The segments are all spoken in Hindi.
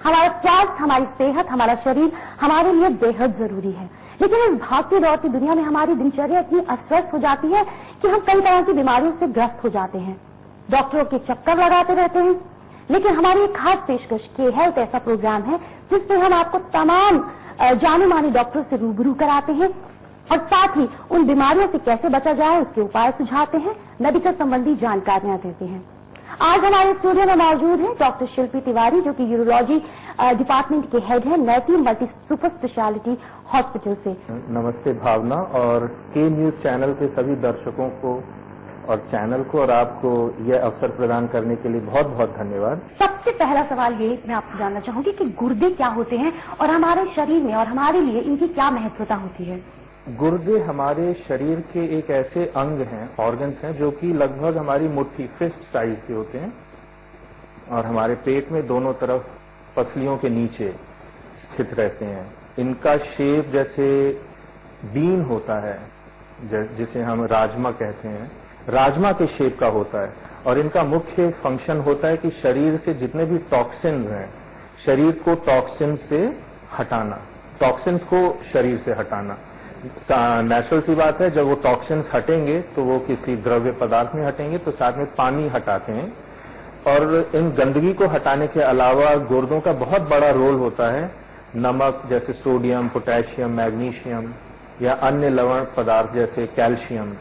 हमारा स्वास्थ्य, हमारी सेहत, हमारा शरीर हमारे लिए बेहद जरूरी है। लेकिन इस भागती दौड़ती दुनिया में हमारी दिनचर्या इतनी अस्वस्थ हो जाती है कि हम कई तरह की बीमारियों से ग्रस्त हो जाते हैं, डॉक्टरों के चक्कर लगाते रहते हैं। लेकिन हमारी एक खास पेशकश के हेल्थ ऐसा प्रोग्राम है जिसमें हम आपको तमाम जाने माने डॉक्टरों से रूबरू कराते हैं और साथ ही उन बीमारियों से कैसे बचा जाए उसके उपाय सुझाते हैं, मेडिकल संबंधी जानकारियां देते हैं। आज हमारे स्टूडियो में मौजूद है डॉक्टर शिल्पी तिवारी, जो कि यूरोलॉजी डिपार्टमेंट के हेड है नैती मल्टी सुपर स्पेशलिटी हॉस्पिटल से। नमस्ते भावना, और के न्यूज चैनल के सभी दर्शकों को और चैनल को और आपको यह अवसर प्रदान करने के लिए बहुत बहुत धन्यवाद। सबसे पहला सवाल ये मैं आपसे जानना चाहूंगी कि गुर्दे क्या होते हैं और हमारे शरीर में और हमारे लिए इनकी क्या महत्वता होती है। गुर्दे हमारे शरीर के एक ऐसे अंग हैं, ऑर्गन्स हैं, जो कि लगभग हमारी मुट्ठी, फिस्ट साइज के होते हैं और हमारे पेट में दोनों तरफ पसलियों के नीचे स्थित रहते हैं। इनका शेप जैसे बीन होता है, जिसे हम राजमा कहते हैं, राजमा के शेप का होता है। और इनका मुख्य फंक्शन होता है कि शरीर से जितने भी टॉक्सिन्स हैं, शरीर को टॉक्सिन से हटाना, टॉक्सिन्स को शरीर से हटाना। नेचुरल सी बात है, जब वो टॉक्सिन्स हटेंगे तो वो किसी द्रव्य पदार्थ में हटेंगे, तो साथ में पानी हटाते हैं। और इन गंदगी को हटाने के अलावा गुर्दों का बहुत बड़ा रोल होता है। नमक जैसे सोडियम, पोटेशियम, मैग्नीशियम या अन्य लवण पदार्थ जैसे कैल्शियम,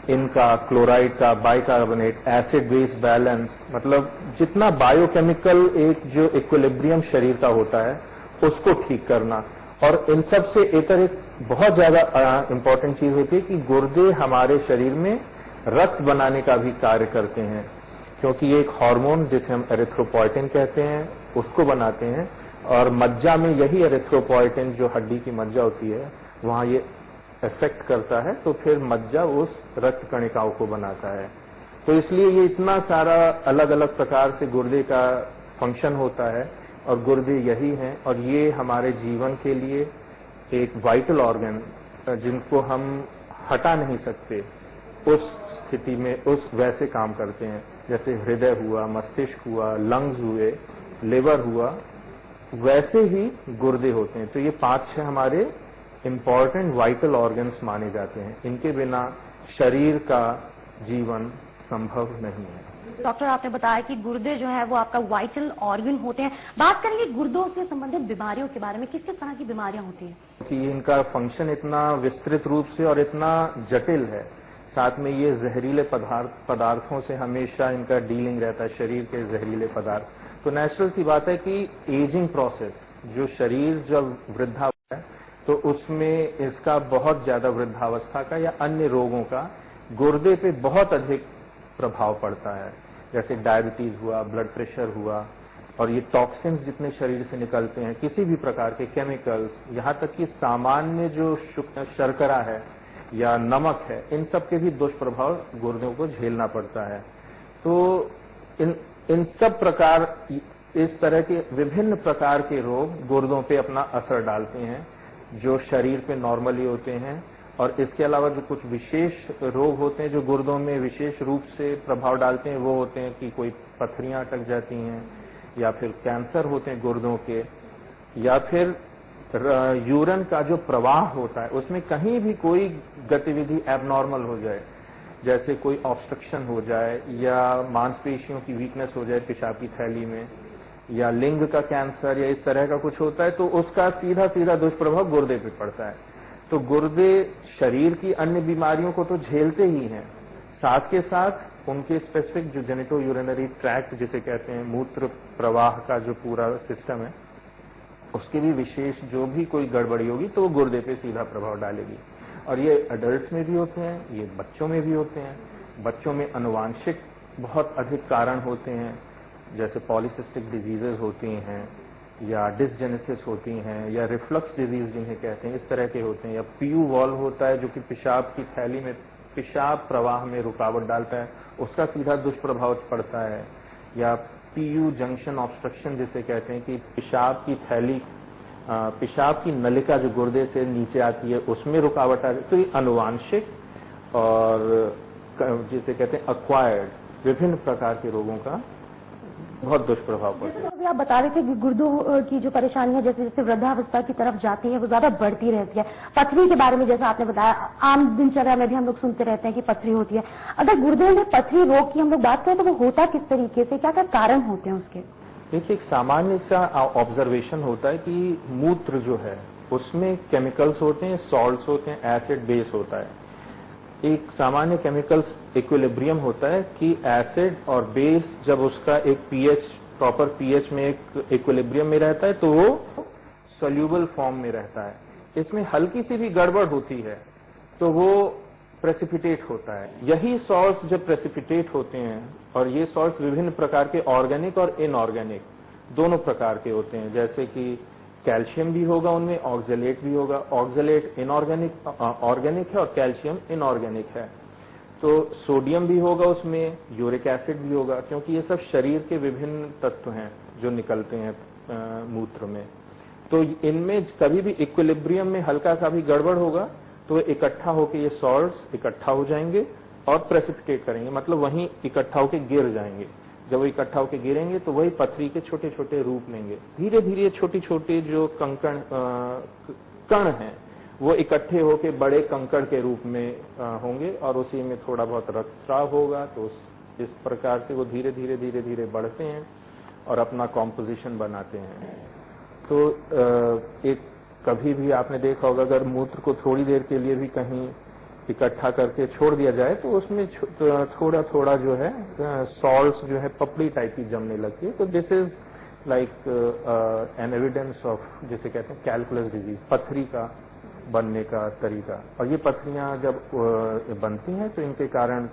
इनका, क्लोराइड का, बाइकार्बोनेट, एसिड बेस बैलेंस, मतलब जितना बायोकेमिकल एक जो इक्विलिब्रियम शरीर का होता है उसको ठीक करना। और इन सब से एक बहुत ज्यादा इंपॉर्टेंट चीज होती है कि गुर्दे हमारे शरीर में रक्त बनाने का भी कार्य करते हैं, क्योंकि ये एक हार्मोन जिसे हम एरिथ्रोपोइटिन कहते हैं उसको बनाते हैं। और मज्जा में यही एरिथ्रोपोइटिन, जो हड्डी की मज्जा होती है, वहां ये इफेक्ट करता है, तो फिर मज्जा उस रक्त कणिकाओं को बनाता है। तो इसलिए ये इतना सारा अलग अलग प्रकार से गुर्दे का फंक्शन होता है और गुर्दे यही हैं। और ये हमारे जीवन के लिए एक वाइटल ऑर्गन, जिनको हम हटा नहीं सकते, उस स्थिति में उस वैसे काम करते हैं। जैसे हृदय हुआ, मस्तिष्क हुआ, लंग्स हुए, लिवर हुआ, वैसे ही गुर्दे होते हैं। तो ये 5-6 हमारे इंपॉर्टेंट वाइटल ऑर्गन्स माने जाते हैं। इनके बिना शरीर का जीवन संभव नहीं है। डॉक्टर, आपने बताया कि गुर्दे जो है वो आपका वाइटल ऑर्गन होते हैं। बात करेंगे गुर्दों से संबंधित बीमारियों के बारे में, किस किस तरह की बीमारियां होती हैं? कि इनका फंक्शन इतना विस्तृत रूप से और इतना जटिल है, साथ में ये जहरीले पदार्थों से हमेशा इनका डीलिंग रहता है, शरीर के जहरीले पदार्थ। तो नेचुरल सी बात है कि एजिंग प्रोसेस, जो शरीर जब वृद्धा है तो उसमें इसका बहुत ज्यादा वृद्धावस्था का या अन्य रोगों का गुर्दे पे बहुत अधिक प्रभाव पड़ता है। जैसे डायबिटीज हुआ, ब्लड प्रेशर हुआ, और ये टॉक्सिन्स जितने शरीर से निकलते हैं, किसी भी प्रकार के केमिकल्स, यहाँ तक कि सामान्य जो शर्करा है या नमक है, इन सब के भी दुष्प्रभाव गुर्दों को झेलना पड़ता है। तो इन सब प्रकार, इस तरह के विभिन्न प्रकार के रोग गुर्दों पे अपना असर डालते हैं, जो शरीर पे नॉर्मली होते हैं। और इसके अलावा जो कुछ विशेष रोग होते हैं जो गुर्दों में विशेष रूप से प्रभाव डालते हैं, वो होते हैं कि कोई पथरियां अटक जाती हैं, या फिर कैंसर होते हैं गुर्दों के, या फिर यूरिन का जो प्रवाह होता है उसमें कहीं भी कोई गतिविधि एबनॉर्मल हो जाए, जैसे कोई ऑब्स्ट्रक्शन हो जाए या मांसपेशियों की वीकनेस हो जाए पेशाब की थैली में, या लिंग का कैंसर या इस तरह का कुछ होता है, तो उसका सीधा सीधा दुष्प्रभाव गुर्दे पे पड़ता है। तो गुर्दे शरीर की अन्य बीमारियों को तो झेलते ही हैं, साथ के साथ उनके स्पेसिफिक जो जेनिटो यूरिनरी ट्रैक्ट जिसे कहते हैं, मूत्र प्रवाह का जो पूरा सिस्टम है, उसकी भी विशेष जो भी कोई गड़बड़ी होगी तो वो गुर्दे पे सीधा प्रभाव डालेगी। और ये अडल्ट्स में भी होते हैं, ये बच्चों में भी होते हैं। बच्चों में अनुवांशिक बहुत अधिक कारण होते हैं, जैसे पॉलीसिस्टिक डिजीजेज होती हैं, या डिसजेनेसिस होती हैं, या रिफ्लक्स डिजीज जिन्हें कहते हैं, इस तरह के होते हैं। या पीयू वॉल्व होता है जो कि पेशाब की थैली में पेशाब प्रवाह में रुकावट डालता है, उसका सीधा दुष्प्रभाव पड़ता है। या पीयू जंक्शन ऑब्स्ट्रक्शन जिसे कहते हैं कि पेशाब की थैली, पेशाब की नलिका जो गुर्दे से नीचे आती है उसमें रुकावट आ रही, तो ये अनुवांशिक और जिसे कहते हैं अक्वायर्ड विभिन्न प्रकार के रोगों का बहुत दुष्प्रभाव पड़ते हैं। अभी आप बता रहे थे कि गुर्दों की जो परेशानियां जैसे जैसे वृद्धावस्था की तरफ जाती है वो ज्यादा बढ़ती रहती है। पथरी के बारे में जैसा आपने बताया, आम दिनचर्या में भी हम लोग सुनते रहते हैं कि पथरी होती है। अगर गुर्दों में पथरी रोग की हम लोग बात करें तो वो होता किस तरीके से, क्या क्या कारण होते हैं उसके? देखिए, एक सामान्य सा ऑब्जर्वेशन होता है कि मूत्र जो है उसमें केमिकल्स होते हैं, सॉल्ट्स होते हैं, एसिड बेस होता है। एक सामान्य केमिकल्स इक्विलिब्रियम होता है कि एसिड और बेस जब उसका एक पीएच, प्रॉपर पीएच में एक इक्विलिब्रियम में रहता है तो वो सोल्यूबल फॉर्म में रहता है। इसमें हल्की सी भी गड़बड़ होती है तो वो प्रेसिपिटेट होता है। यही सॉल्ट्स जब प्रेसिपिटेट होते हैं, और ये सॉल्ट्स विभिन्न प्रकार के ऑर्गेनिक और इनऑर्गेनिक दोनों प्रकार के होते हैं, जैसे कि कैल्शियम भी होगा उनमें, ऑक्जेलेट भी होगा। ऑक्जेलेट इनऑर्गेनिक ऑर्गेनिक है और कैल्शियम इनऑर्गेनिक है। तो सोडियम भी होगा उसमें, यूरिक एसिड भी होगा, क्योंकि ये सब शरीर के विभिन्न तत्व हैं जो निकलते हैं मूत्र में। तो इनमें कभी भी इक्विलिब्रियम में हल्का सा भी गड़बड़ होगा तो इकट्ठा होकर ये सॉल्ट्स इकट्ठा हो जाएंगे और प्रेसिपिटेट करेंगे, मतलब वहीं इकट्ठा होकर गिर जाएंगे। जब वो इकट्ठा होकर गिरेंगे तो वही पथरी के छोटे छोटे रूप लेंगे। धीरे धीरे छोटी छोटी जो कण हैं वो इकट्ठे होकर बड़े कंकड़ के रूप में होंगे और उसी में थोड़ा बहुत रक्तस्राव होगा। तो इस प्रकार से वो धीरे धीरे धीरे धीरे बढ़ते हैं और अपना कॉम्पोजिशन बनाते हैं। तो एक कभी भी आपने देखा होगा, अगर मूत्र को थोड़ी देर के लिए भी कहीं इकट्ठा करके छोड़ दिया जाए तो उसमें थोड़ा थोड़ा जो है सॉल्ट्स जो है पपड़ी टाइप की जमने लगती है। तो this is like an evidence of, जिसे कहते हैं कैलकुलस डिजीज, पथरी का बनने का तरीका। और ये पथरियां जब बनती हैं तो इनके कारण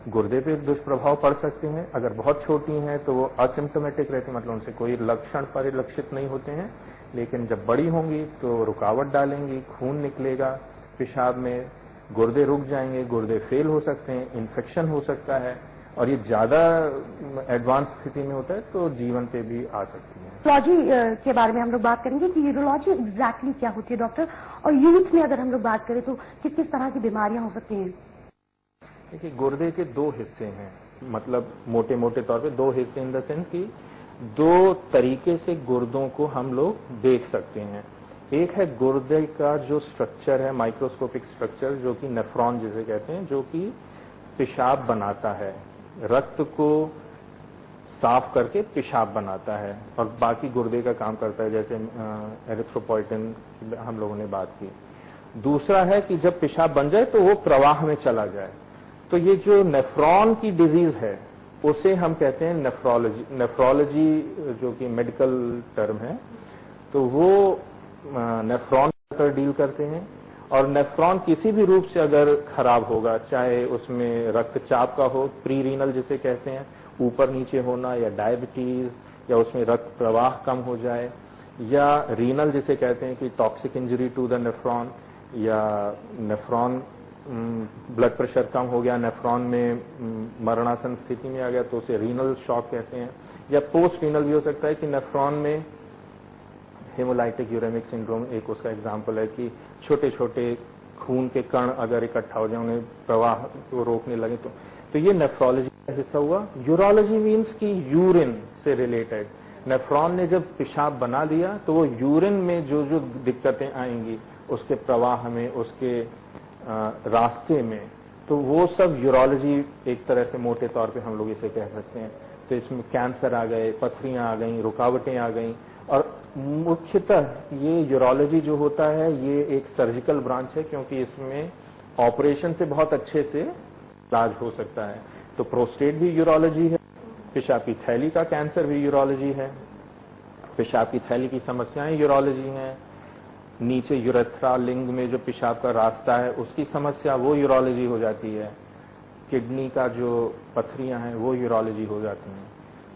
गुर्दे पे दुष्प्रभाव पड़ सकते हैं। अगर बहुत छोटी हैं तो वो असिम्प्टोमेटिक रहती, मतलब उनसे कोई लक्षण परिलक्षित नहीं होते हैं। लेकिन जब बड़ी होंगी तो रुकावट डालेंगी, खून निकलेगा पेशाब में, गुर्दे रुक जाएंगे, गुर्दे फेल हो सकते हैं, इन्फेक्शन हो सकता है, और ये ज्यादा एडवांस स्थिति में होता है तो जीवन पे भी आ सकती है। यूरोलॉजी के बारे में हम लोग बात करेंगे कि यूरोलॉजी एग्जैक्टली क्या होती है डॉक्टर, और यूथ में अगर हम लोग बात करें तो किस किस तरह की बीमारियां हो सकती हैं? देखिए, गुर्दे के दो हिस्से हैं, मतलब मोटे मोटे तौर पे दो हिस्से, इन द सेंस कि दो तरीके से गुर्दों को हम लोग देख सकते हैं। एक है गुर्दे का जो स्ट्रक्चर है, माइक्रोस्कोपिक स्ट्रक्चर, जो कि नेफ्रॉन जिसे कहते हैं, जो कि पेशाब बनाता है, रक्त को साफ करके पेशाब बनाता है और बाकी गुर्दे का काम करता है, जैसे एरिथ्रोपोइटिन हम लोगों ने बात की। दूसरा है कि जब पेशाब बन जाए तो वो प्रवाह में चला जाए। तो ये जो नेफ्रॉन की डिजीज है उसे हम कहते हैं नेफ्रोलॉजी। नेफ्रोलॉजी जो कि मेडिकल टर्म है, तो वो नेफ्रॉन पर डील करते हैं। और नेफ्रॉन किसी भी रूप से अगर खराब होगा, चाहे उसमें रक्तचाप का हो, प्री रीनल जिसे कहते हैं, ऊपर नीचे होना, या डायबिटीज, या उसमें रक्त प्रवाह कम हो जाए, या रीनल जिसे कहते हैं कि toxic injury to the nephron, या नेफ्रॉन ब्लड प्रेशर कम हो गया, नेफ्रॉन में मरणासन स्थिति में आ गया तो उसे रीनल शॉक कहते हैं। या पोस्ट रीनल भी हो सकता है कि नेफ्रॉन में हेमोलाइटिक यूरेमिक सिंड्रोम एक उसका एग्जाम्पल है कि छोटे छोटे खून के कण अगर इकट्ठा हो जाए, उन्हें प्रवाह को रोकने लगे। तो ये नेफ्रोलॉजी का हिस्सा हुआ। यूरोलॉजी मीन्स कि यूरिन से रिलेटेड, नेफ्रॉन ने जब पेशाब बना दिया तो वो यूरिन में जो जो दिक्कतें आएंगी उसके प्रवाह में, उसके रास्ते में, तो वो सब यूरोलॉजी एक तरह से मोटे तौर पे हम लोग इसे कह सकते हैं। तो इसमें कैंसर आ गए, पथरियां आ गई, रुकावटें आ गई। और मुख्यतः ये यूरोलॉजी जो होता है ये एक सर्जिकल ब्रांच है, क्योंकि इसमें ऑपरेशन से बहुत अच्छे से इलाज हो सकता है। तो प्रोस्टेट भी यूरोलॉजी है, पेशाब की थैली का कैंसर भी यूरोलॉजी है, पेशाब की थैली की समस्याएं यूरोलॉजी हैं, नीचे यूरेथ्रा लिंग में जो पेशाब का रास्ता है उसकी समस्या वो यूरोलॉजी हो जाती है, किडनी का जो पथरियां हैं वो यूरोलॉजी हो जाती हैं।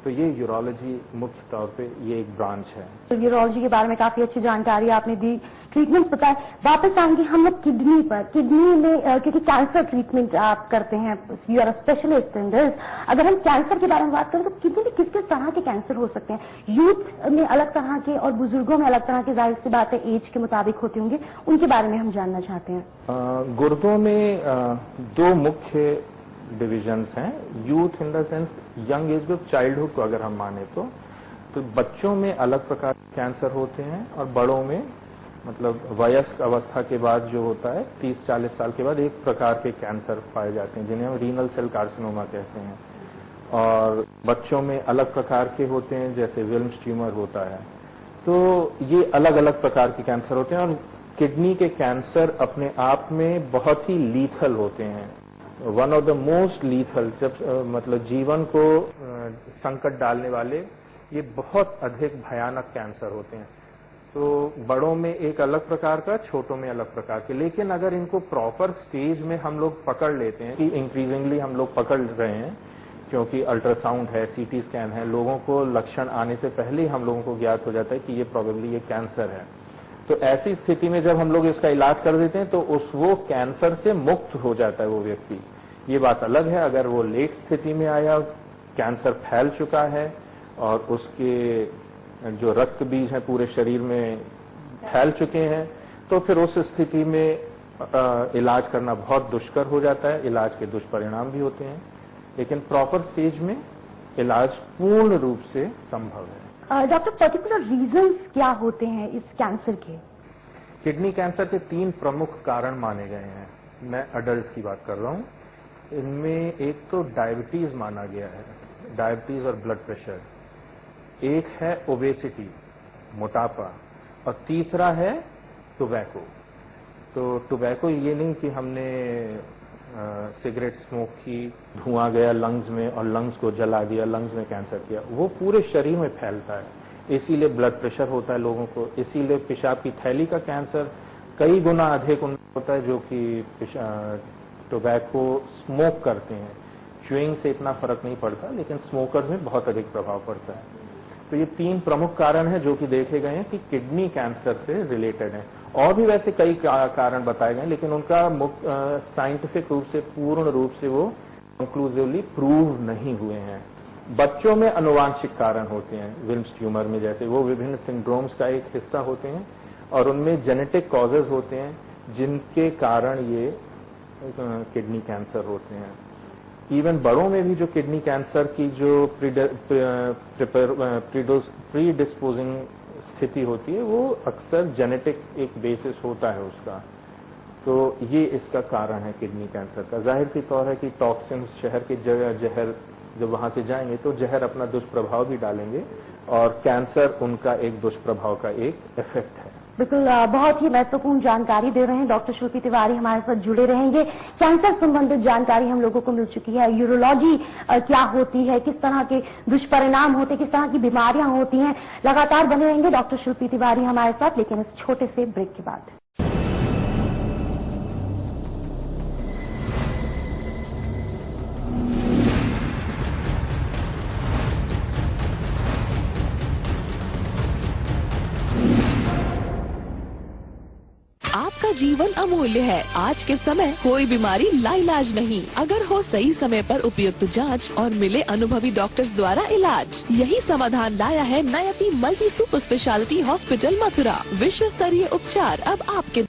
तो ये यूरोलॉजी मुख्य तौर पे ये एक ब्रांच है। तो यूरोलॉजी के बारे में काफी अच्छी जानकारी आपने दी, ट्रीटमेंट्स बताए। वापस आएंगे हम लोग किडनी पर। किडनी में क्योंकि कैंसर ट्रीटमेंट आप करते हैं, you are a specialist in this. अगर हम कैंसर के बारे में बात करें तो किडनी में किस किस तरह के कैंसर हो सकते हैं? यूथ में अलग तरह के और बुजुर्गों में अलग तरह के, जाहिर सी बात है एज के मुताबिक होते होंगे, उनके बारे में हम जानना चाहते हैं। गुर्दों में दो मुख्य डिविजन्स हैं। Youth in the sense young age group, childhood को अगर हम माने तो बच्चों में अलग प्रकार के कैंसर होते हैं और बड़ों में मतलब वयस्क अवस्था के बाद जो होता है 30-40 साल के बाद एक प्रकार के कैंसर पाए जाते हैं जिन्हें हम रीनल सेल कार्सिनोमा कहते हैं। और बच्चों में अलग प्रकार के होते हैं जैसे विल्म्स ट्यूमर होता है। तो ये अलग अलग प्रकार के कैंसर होते हैं और किडनी के कैंसर अपने आप में बहुत ही लीथल होते हैं। One of the most lethal, जब मतलब जीवन को संकट डालने वाले ये बहुत अधिक भयानक कैंसर होते हैं। तो बड़ों में एक अलग प्रकार का, छोटों में अलग प्रकार के। लेकिन अगर इनको प्रॉपर स्टेज में हम लोग पकड़ लेते हैं कि इंक्रीजिंगली हम लोग पकड़ रहे हैं क्योंकि अल्ट्रासाउंड है, सीटी स्कैन है, लोगों को लक्षण आने से पहले ही हम लोगों को ज्ञात हो जाता है कि ये प्रोबेबली ये कैंसर है। तो ऐसी स्थिति में जब हम लोग इसका इलाज कर देते हैं तो वो कैंसर से मुक्त हो जाता है वो व्यक्ति। ये बात अलग है अगर वो लेट स्थिति में आया, कैंसर फैल चुका है और उसके जो रक्त बीज हैं पूरे शरीर में फैल चुके हैं, तो फिर उस स्थिति में इलाज करना बहुत दुष्कर हो जाता है। इलाज के दुष्परिणाम भी होते हैं, लेकिन प्रॉपर स्टेज में इलाज पूर्ण रूप से संभव है। डॉक्टर, पर्टिकुलर रीजंस क्या होते हैं इस कैंसर के? किडनी कैंसर के 3 प्रमुख कारण माने गए हैं। मैं अडल्ट की बात कर रहा हूं। इनमें एक तो डायबिटीज माना गया है, डायबिटीज और ब्लड प्रेशर। एक है ओबेसिटी, मोटापा, और तीसरा है टोबैको। तो टोबैको ये नहीं कि हमने सिगरेट स्मोक की, धुआं गया लंग्स में और लंग्स को जला दिया, लंग्स में कैंसर किया। वो पूरे शरीर में फैलता है, इसीलिए ब्लड प्रेशर होता है लोगों को। इसीलिए पेशाब की थैली का कैंसर कई गुना अधिक उनमें होता है जो कि टोबैको स्मोक करते हैं। च्युइंग से इतना फर्क नहीं पड़ता, लेकिन स्मोकर्स में बहुत अधिक प्रभाव पड़ता है। तो ये 3 प्रमुख कारण हैं जो कि देखे गए हैं कि किडनी कैंसर से रिलेटेड हैं। और भी वैसे कई कारण बताए गए, लेकिन उनका साइंटिफिक रूप से, पूर्ण रूप से वो कंक्लूसिवली प्रूव नहीं हुए हैं। बच्चों में अनुवांशिक कारण होते हैं, विल्म्स ट्यूमर में जैसे, वो विभिन्न सिंड्रोम्स का एक हिस्सा होते हैं और उनमें जेनेटिक कॉजेज होते हैं जिनके कारण ये किडनी कैंसर होते हैं। इवन बड़ों में भी जो किडनी कैंसर की जो प्रीडिस्पोजिंग स्थिति होती है, वो अक्सर जेनेटिक एक बेसिस होता है उसका। तो ये इसका कारण है किडनी कैंसर का। जाहिर सी तौर है कि टॉक्सिन शहर के जहर जब वहां से जाएंगे तो जहर अपना दुष्प्रभाव भी डालेंगे और कैंसर उनका एक दुष्प्रभाव का एक इफेक्ट है। बिल्कुल, बहुत ही महत्वपूर्ण जानकारी दे रहे हैं डॉक्टर शिल्पी तिवारी, हमारे साथ जुड़े रहेंगे। कैंसर संबंधित जानकारी हम लोगों को मिल चुकी है। यूरोलॉजी क्या होती है, किस तरह के दुष्परिणाम होते हैं, किस तरह की बीमारियां होती हैं। लगातार बने रहेंगे डॉक्टर शिल्पी तिवारी हमारे साथ, लेकिन इस छोटे से ब्रेक के बाद। आपका जीवन अमूल्य है। आज के समय कोई बीमारी लाइलाज नहीं, अगर हो सही समय पर उपयुक्त जांच और मिले अनुभवी डॉक्टर्स द्वारा इलाज। यही समाधान लाया है नयति multi super speciality hospital Mathura. विश्व स्तरीय उपचार अब आपके।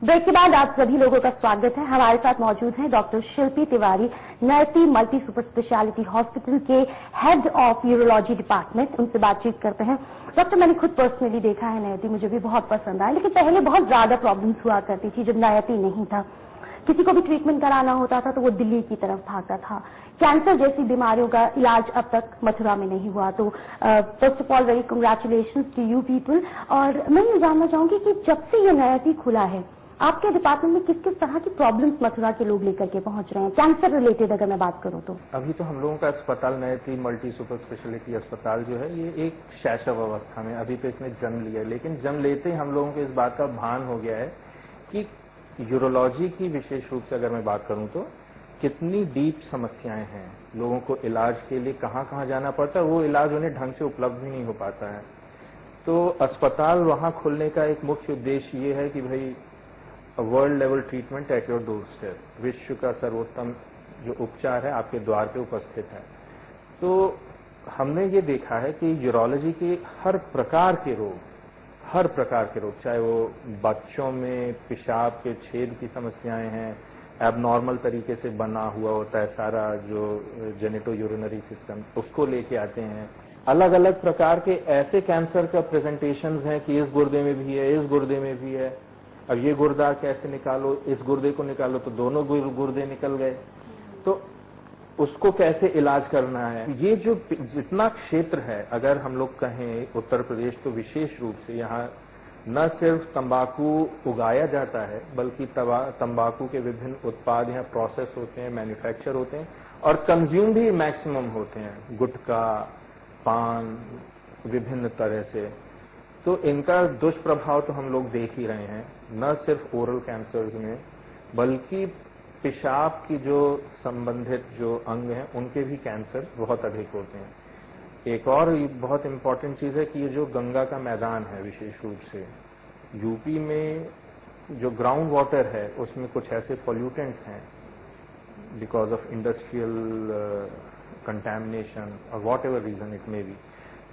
ब्रेक के बाद आप सभी लोगों का स्वागत है। हमारे साथ मौजूद हैं डॉक्टर शिल्पी तिवारी, नयति मल्टी सुपर स्पेशलिटी हॉस्पिटल के हेड ऑफ यूरोलॉजी डिपार्टमेंट। उनसे बातचीत करते हैं। डॉक्टर, मैंने खुद पर्सनली देखा है नयति, मुझे भी बहुत पसंद आया, लेकिन पहले बहुत ज्यादा प्रॉब्लम्स हुआ करती थी जब नयति नहीं था। किसी को भी ट्रीटमेंट कराना होता था तो वो दिल्ली की तरफ भागता था। कैंसर जैसी बीमारियों का इलाज अब तक मथुरा में नहीं हुआ। तो first of all very congratulations to you people. और मैं ये जानना चाहूंगी कि जब से ये नयति खुला है, आपके डिपार्टमेंट में किस किस तरह की प्रॉब्लम्स मथुरा के लोग लेकर के पहुंच रहे हैं, कैंसर रिलेटेड अगर मैं बात करूं तो? अभी तो हम लोगों का अस्पताल नयति मल्टी सुपर स्पेशलिटी अस्पताल जो है ये एक शैशव अवस्था में, अभी तो इसने जन्म लिया है। लेकिन जन्म लेते ही हम लोगों को इस बात का भान हो गया है कि यूरोलॉजी की विशेष रूप से अगर मैं बात करूं तो कितनी डीप समस्याएं हैं। लोगों को इलाज के लिए कहां कहां जाना पड़ता है, वो इलाज उन्हें ढंग से उपलब्ध भी नहीं हो पाता है। तो अस्पताल वहां खोलने का एक मुख्य उद्देश्य ये है कि भाई world level treatment at your door step, विश्व का सर्वोत्तम जो उपचार है आपके द्वार पे उपस्थित है। तो हमने ये देखा है कि यूरोलॉजी के हर प्रकार के रोग, चाहे वो बच्चों में पेशाब के छेद की समस्याएं हैं, एबनॉर्मल तरीके से बना हुआ होता है सारा जो जेनेटो यूरिनरी सिस्टम, उसको लेके आते हैं। अलग अलग प्रकार के ऐसे कैंसर का प्रेजेंटेशंस हैं कि इस गुर्दे में भी है, इस गुर्दे में भी है, अब ये गुर्दा कैसे निकालो, इस गुर्दे को निकालो तो दोनों गुर्दे निकल गए, तो उसको कैसे इलाज करना है। ये जो जितना क्षेत्र है, अगर हम लोग कहें उत्तर प्रदेश, तो विशेष रूप से यहाँ न सिर्फ तंबाकू उगाया जाता है, बल्कि तंबाकू के विभिन्न उत्पाद यहाँ प्रोसेस होते हैं, मैन्युफैक्चर होते हैं और कंज्यूम भी मैक्सिमम होते हैं, गुटखा, पान, विभिन्न तरह से। तो इनका दुष्प्रभाव तो हम लोग देख ही रहे हैं, न सिर्फ ओरल कैंसर्स में, बल्कि पेशाब की जो संबंधित जो अंग हैं उनके भी कैंसर बहुत अधिक होते हैं। एक और बहुत इंपॉर्टेंट चीज है कि ये जो गंगा का मैदान है, विशेष रूप से यूपी में जो ग्राउंड वाटर है उसमें कुछ ऐसे पॉल्यूटेंट्स हैं बिकॉज ऑफ इंडस्ट्रियल कंटैमिनेशन और whatever reason it may be.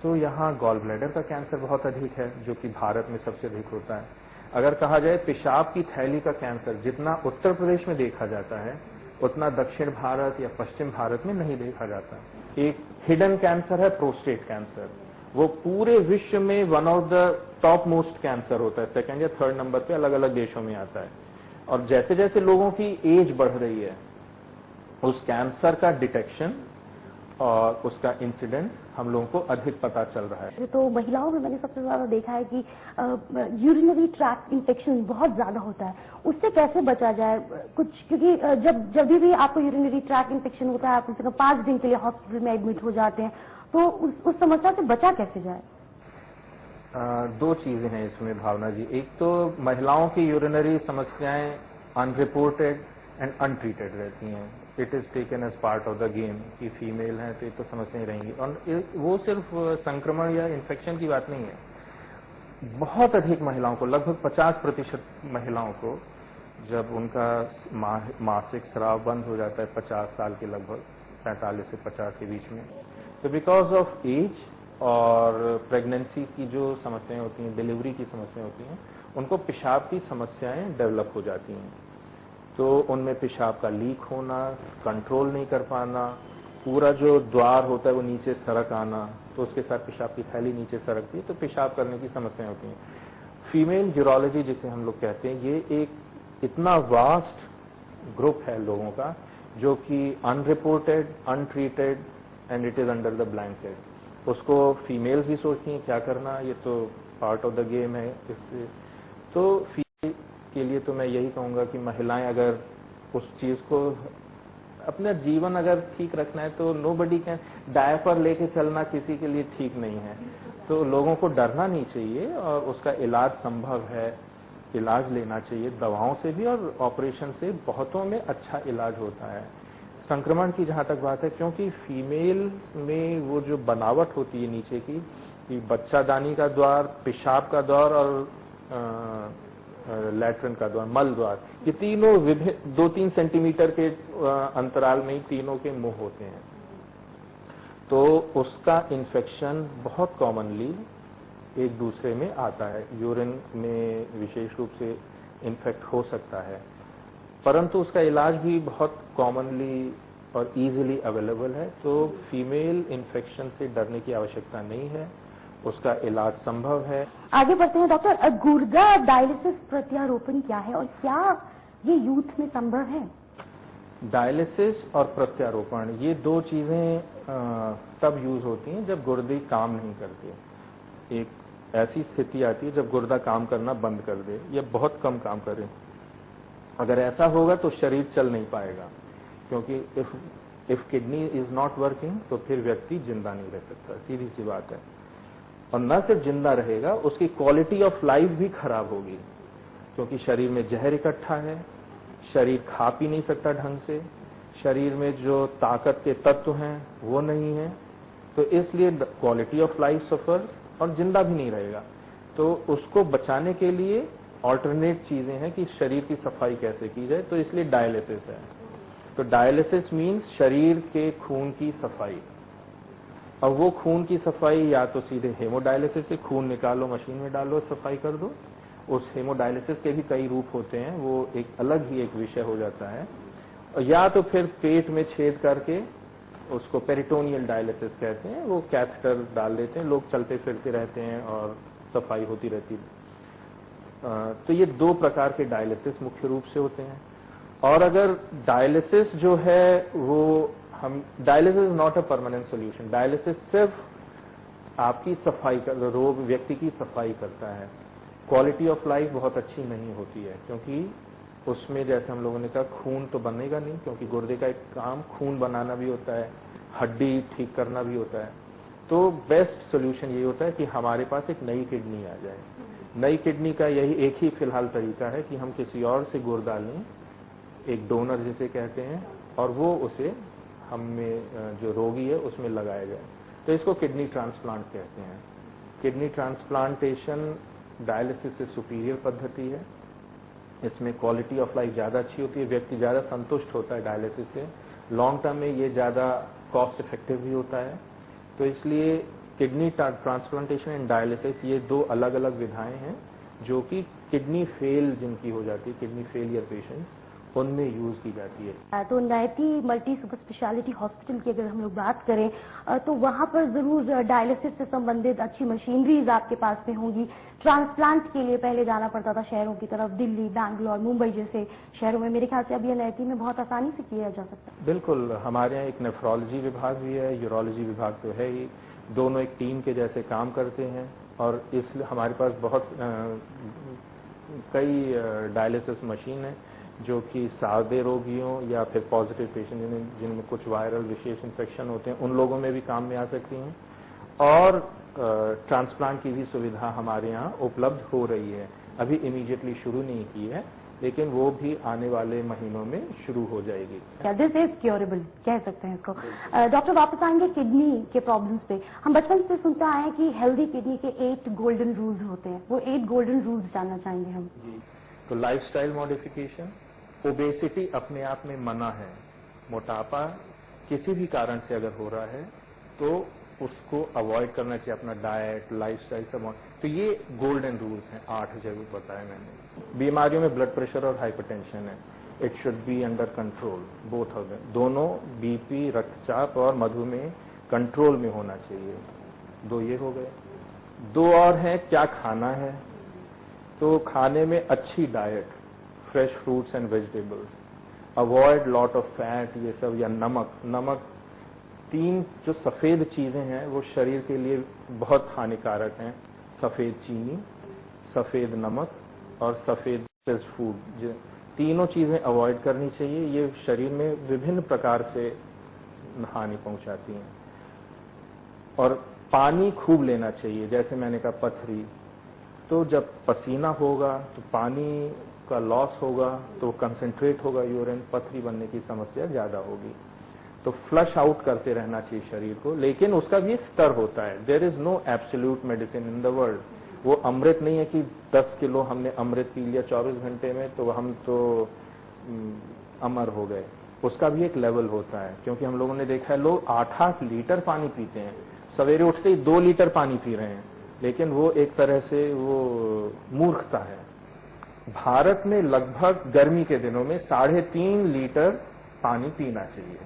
तो यहाँ गॉल ब्लैडर का कैंसर बहुत अधिक है, जो कि भारत में सबसे अधिक होता है। अगर कहा जाए पेशाब की थैली का कैंसर जितना उत्तर प्रदेश में देखा जाता है, उतना दक्षिण भारत या पश्चिम भारत में नहीं देखा जाता। एक हिडन कैंसर है प्रोस्टेट कैंसर, वो पूरे विश्व में one of the top most cancer होता है, सेकंड या थर्ड नंबर पे अलग अलग देशों में आता है। और जैसे जैसे लोगों की एज बढ़ रही है, उस कैंसर का डिटेक्शन और उसका इंसिडेंस हम लोगों को अधिक पता चल रहा है। तो महिलाओं में मैंने सबसे ज्यादा देखा है कि यूरिनरी ट्रैक्ट इन्फेक्शन बहुत ज्यादा होता है, उससे कैसे बचा जाए कुछ? क्योंकि जब भी आपको यूरिनरी ट्रैक्ट इन्फेक्शन होता है, आप कम से कम 5 दिन के लिए हॉस्पिटल में एडमिट हो जाते हैं, तो उस समस्या से बचा कैसे जाए? दो चीजें हैं इसमें भावना जी। एक तो महिलाओं की यूरिनरी समस्याएं अनरिपोर्टेड एंड अनट्रीटेड रहती हैं। It is taken as part of the game कि फीमेल हैं तो ये तो समस्याएं रहेंगी। और वो सिर्फ संक्रमण या इन्फेक्शन की बात नहीं है। बहुत अधिक महिलाओं को, लगभग 50% महिलाओं को, जब उनका मासिक स्राव बंद हो जाता है 50 साल के लगभग, 45 से 50 के बीच में, तो बिकॉज ऑफ एज और प्रेगनेंसी की जो समस्याएं होती हैं, डिलीवरी की समस्याएं होती हैं, उनको पेशाब की समस्याएं डेवलप हो जाती हैं। तो उनमें पेशाब का लीक होना, कंट्रोल नहीं कर पाना, पूरा जो द्वार होता है वो नीचे सरक आना, तो उसके साथ पेशाब की थैली नीचे सरकती है, तो पेशाब करने की समस्याएं होती हैं। फीमेल यूरोलॉजी जिसे हम लोग कहते हैं, ये एक इतना वास्ट ग्रुप है लोगों का जो कि unreported, untreated and it is under the blanket. उसको फीमेल्स भी सोचती हैं क्या करना, ये तो पार्ट ऑफ द गेम है। इससे तो फीमेल के लिए तो मैं यही कहूंगा कि महिलाएं अगर उस चीज को, अपना जीवन अगर ठीक रखना है, तो नोबडी कैन, डायपर लेके चलना किसी के लिए ठीक नहीं है। तो लोगों को डरना नहीं चाहिए और उसका इलाज संभव है, इलाज लेना चाहिए दवाओं से भी और ऑपरेशन से बहुतों में अच्छा इलाज होता है। संक्रमण की जहां तक बात है, क्योंकि फीमेल में वो जो बनावट होती है नीचे की, कि बच्चादानी का द्वार, पेशाब का द्वार और लैट्रिन का द्वार, मल द्वार, ये तीनों 2-3 सेंटीमीटर के अंतराल में ही तीनों के मुंह होते हैं। तो उसका इन्फेक्शन बहुत कॉमनली एक दूसरे में आता है, यूरिन में विशेष रूप से इन्फेक्ट हो सकता है, परंतु उसका इलाज भी बहुत कॉमनली और इजीली अवेलेबल है। तो फीमेल इन्फेक्शन से डरने की आवश्यकता नहीं है, उसका इलाज संभव है। आगे बढ़ते हैं डॉक्टर, गुर्दा डायलिसिस प्रत्यारोपण क्या है और क्या ये यूथ में संभव है? डायलिसिस और प्रत्यारोपण, ये दो चीजें तब यूज होती हैं जब गुर्दे काम नहीं करते। एक ऐसी स्थिति आती है जब गुर्दा काम करना बंद कर दे या बहुत कम काम करे। अगर ऐसा होगा तो शरीर चल नहीं पाएगा, क्योंकि if kidney is not working तो फिर व्यक्ति जिंदा नहीं रह सकता, सीधी सी बात है। और न सिर्फ जिंदा रहेगा, उसकी क्वालिटी ऑफ लाइफ भी खराब होगी, क्योंकि शरीर में जहर इकट्ठा है, शरीर खा पी नहीं सकता ढंग से, शरीर में जो ताकत के तत्व हैं वो नहीं है, तो इसलिए क्वालिटी ऑफ लाइफ सफर्स और जिंदा भी नहीं रहेगा। तो उसको बचाने के लिए ऑल्टरनेट चीजें हैं कि शरीर की सफाई कैसे की जाए, तो इसलिए डायलिसिस है। तो डायलिसिस मीन्स शरीर के खून की सफाई। अब वो खून की सफाई या तो सीधे हेमोडायलिसिस से खून निकालो, मशीन में डालो, सफाई कर दो। उस हेमोडायलिसिस के भी कई रूप होते हैं, वो एक अलग ही एक विषय हो जाता है। या तो फिर पेट में छेद करके उसको पेरिटोनियल डायलिसिस कहते हैं, वो कैथेटर डाल देते हैं, लोग चलते फिरते रहते हैं और सफाई होती रहती है। तो ये दो प्रकार के डायलिसिस मुख्य रूप से होते हैं। और अगर डायलिसिस जो है वो dialysis is not a permanent solution. Dialysis सिर्फ आपकी सफाई कर, रोग व्यक्ति की सफाई करता है। क्वालिटी ऑफ लाइफ बहुत अच्छी नहीं होती है, क्योंकि उसमें जैसे हम लोगों ने कहा खून तो बनेगा नहीं, क्योंकि गुर्दे का एक काम खून बनाना भी होता है, हड्डी ठीक करना भी होता है। तो बेस्ट सोल्यूशन ये होता है कि हमारे पास एक नई किडनी आ जाए। नई किडनी का यही एक ही फिलहाल तरीका है कि हम किसी और से गुर्दा लें, एक डोनर जिसे कहते हैं, और वो उसे हम में जो रोगी है उसमें लगाया जाए। तो इसको किडनी ट्रांसप्लांट कहते हैं। किडनी ट्रांसप्लांटेशन डायलिसिस से सुपीरियर पद्धति है। इसमें क्वालिटी ऑफ लाइफ ज्यादा अच्छी होती है, व्यक्ति ज्यादा संतुष्ट होता है डायलिसिस से। लॉन्ग टर्म में ये ज्यादा कॉस्ट इफेक्टिव भी होता है। तो इसलिए किडनी ट्रांसप्लांटेशन एंड डायलिसिस ये दो अलग अलग विधाएं हैं जो कि किडनी फेल जिनकी हो जाती है, किडनी फेलियर पेशेंट, उनमें यूज की जाती है। तो नैती मल्टी सुपर स्पेशलिटी हॉस्पिटल की अगर हम लोग बात करें तो वहां पर जरूर डायलिसिस से संबंधित अच्छी मशीनरीज आपके पास में होंगी। ट्रांसप्लांट के लिए पहले जाना पड़ता था शहरों की तरफ, दिल्ली, बैंगलोर, मुंबई जैसे शहरों में। मेरे ख्याल से अब ये नैती में बहुत आसानी से किया जा सकता है। बिल्कुल, हमारे यहाँ एक नेफ्रोलॉजी विभाग भी है, यूरोलॉजी विभाग तो है ही। दोनों एक टीम के जैसे काम करते हैं, और इसलिए हमारे पास बहुत कई डायलिसिस मशीन है जो कि सादे रोगियों या फिर पॉजिटिव पेशेंट जिनमें कुछ वायरल विशेष इन्फेक्शन होते हैं उन लोगों में भी काम में आ सकती हैं। और ट्रांसप्लांट की भी सुविधा हमारे यहाँ उपलब्ध हो रही है। अभी इमीडिएटली शुरू नहीं की है, लेकिन वो भी आने वाले महीनों में शुरू हो जाएगी। दिस इज क्योरेबल कह सकते हैं इसको। डॉक्टर, वापस आएंगे किडनी के प्रॉब्लम्स पे। हम बचपन से सुनते आए हैं कि हेल्दी किडनी के 8 गोल्डन रूल्स होते हैं। वो 8 गोल्डन रूल्स जानना चाहेंगे हम। तो लाइफस्टाइल मॉडिफिकेशन, ओबेसिटी अपने आप में मना है। मोटापा किसी भी कारण से अगर हो रहा है तो उसको अवॉइड करना चाहिए, अपना डाइट, लाइफस्टाइल सब। तो ये गोल्डन रूल्स हैं, 8 जरूर बताए मैंने। बीमारियों में ब्लड प्रेशर और हाइपरटेंशन है, it should be under control, both of them. दोनों, बीपी, रक्तचाप और मधुमेह कंट्रोल में होना चाहिए। 2 ये हो गए। 2 और हैं, क्या खाना है। तो खाने में अच्छी diet, fresh fruits and vegetables, avoid lot of fat, ये सब, या नमक। 3 जो सफेद चीजें हैं वो शरीर के लिए बहुत हानिकारक हैं। सफेद चीनी, सफेद नमक और सफेद फूड, तीनों चीजें अवॉइड करनी चाहिए। ये शरीर में विभिन्न प्रकार से हानि पहुंचाती हैं। और पानी खूब लेना चाहिए, जैसे मैंने कहा पथरी, तो जब पसीना होगा तो पानी का लॉस होगा तो कंसंट्रेट होगा यूरिन, पथरी बनने की समस्या ज्यादा होगी। तो फ्लश आउट करते रहना चाहिए शरीर को, लेकिन उसका भी एक स्तर होता है। There is no absolute medicine in the world. वो अमृत नहीं है कि 10 किलो हमने अमृत पी लिया 24 घंटे में तो हम तो अमर हो गए। उसका भी एक लेवल होता है, क्योंकि हम लोगों ने देखा है लोग 8-8 लीटर पानी पीते हैं, सवेरे उठते ही 2 लीटर पानी पी रहे हैं, लेकिन वो एक तरह से वो मूर्खता है। भारत में लगभग गर्मी के दिनों में 3.5 लीटर पानी पीना चाहिए,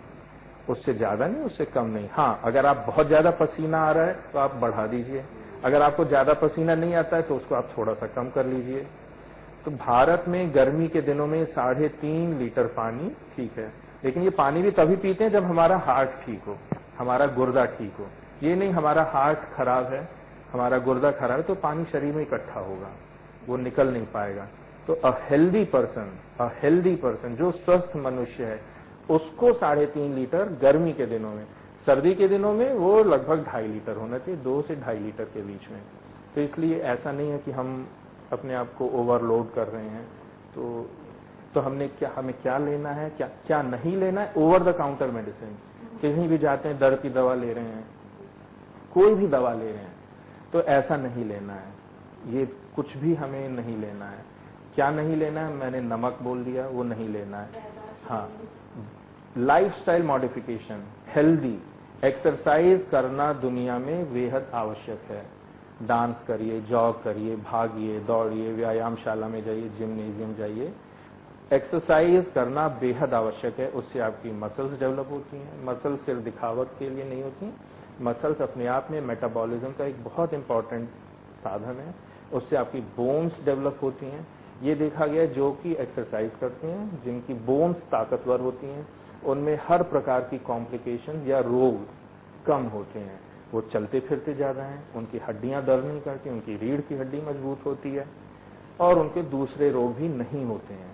उससे ज्यादा नहीं, उससे कम नहीं। हाँ, अगर आप बहुत ज्यादा पसीना आ रहा है तो आप बढ़ा दीजिए, अगर आपको ज्यादा पसीना नहीं आता है तो उसको आप थोड़ा सा कम कर लीजिए। तो भारत में गर्मी के दिनों में 3.5 लीटर पानी ठीक है, लेकिन ये पानी भी तभी पीते हैं जब हमारा हार्ट ठीक हो, हमारा गुर्दा ठीक हो। ये नहीं हमारा हार्ट खराब है, हमारा गुर्दा खराब है तो पानी शरीर में इकट्ठा होगा, वो निकल नहीं पाएगा। तो अ हेल्दी पर्सन जो स्वस्थ मनुष्य है उसको 3.5 लीटर गर्मी के दिनों में, सर्दी के दिनों में वो लगभग 2.5 लीटर होना चाहिए, 2 से 2.5 लीटर के बीच में। तो इसलिए ऐसा नहीं है कि हम अपने आप को ओवरलोड कर रहे हैं। तो हमें क्या लेना है, क्या नहीं लेना है। ओवर द काउंटर मेडिसिन, कहीं भी जाते हैं दर्द की दवा ले रहे हैं, कोई भी दवा ले रहे हैं, तो ऐसा नहीं लेना है। ये कुछ भी हमें नहीं लेना है। क्या नहीं लेना है, मैंने नमक बोल दिया, वो नहीं लेना है। हाँ, लाइफस्टाइल मॉडिफिकेशन, हेल्दी एक्सरसाइज करना दुनिया में बेहद आवश्यक है। डांस करिए, जॉग करिए, भागिए, दौड़िए, व्यायामशाला में जाइए, जिम्नेजियम जाइए। एक्सरसाइज करना बेहद आवश्यक है। उससे आपकी मसल्स डेवलप होती हैं। मसल्स सिर्फ दिखावट के लिए नहीं होती, मसल्स अपने आप में मेटाबॉलिज्म का एक बहुत इंपॉर्टेंट साधन है। उससे आपकी बोन्स डेवलप होती हैं। ये देखा गया जो कि एक्सरसाइज करते हैं, जिनकी बोन्स ताकतवर होती हैं, उनमें हर प्रकार की कॉम्प्लिकेशन या रोग कम होते हैं। वो चलते फिरते ज्यादा हैं, उनकी हड्डियां दर्द नहीं करती, उनकी रीढ़ की हड्डी मजबूत होती है और उनके दूसरे रोग भी नहीं होते हैं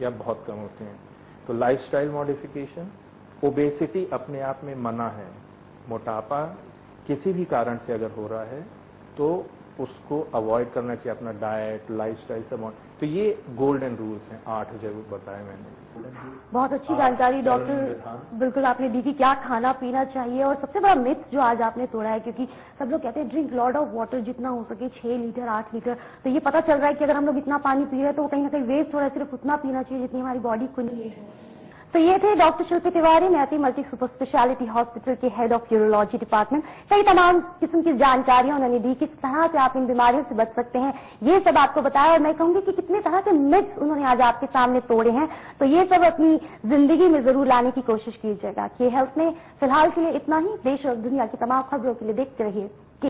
या बहुत कम होते हैं। तो लाइफस्टाइल मॉडिफिकेशन, ओबेसिटी अपने आप में मना है। मोटापा किसी भी कारण से अगर हो रहा है तो उसको अवॉइड करना चाहिए, अपना डाइट, लाइफस्टाइल सब। तो ये गोल्डन रूल्स हैं, 8 जरूर बताए मैंने। बहुत अच्छी जानकारी डॉक्टर बिल्कुल आपने दी कि क्या खाना पीना चाहिए। और सबसे बड़ा मिथ जो आज आपने तोड़ा है, क्योंकि सब लोग कहते हैं ड्रिंक लॉट ऑफ वाटर, जितना हो सके 6 लीटर 8 लीटर। तो ये पता चल रहा है कि अगर हम लोग इतना पानी पी रहे हैं तो कहीं ना कहीं वेस्ट हो रहा है, सिर्फ उतना पीना चाहिए जितनी हमारी बॉडी को नीड है। तो ये थे डॉक्टर शिल्पी तिवारी, मैथी मल्टी सुपर स्पेशलिटी हॉस्पिटल के हेड ऑफ यूरोलॉजी डिपार्टमेंट। कई तमाम किस्म की जानकारियां उन्होंने दी, किस तरह से आप इन बीमारियों से बच सकते हैं, ये सब आपको बताया। और मैं कहूंगी कि कितने तरह के मिथ्स उन्होंने आज आपके सामने तोड़े हैं। तो ये सब अपनी जिंदगी में जरूर लाने की कोशिश कीजिएगा। कि हेल्थ में फिलहाल के लिए इतना ही। देश और दुनिया की तमाम खबरों के लिए देखते रहिए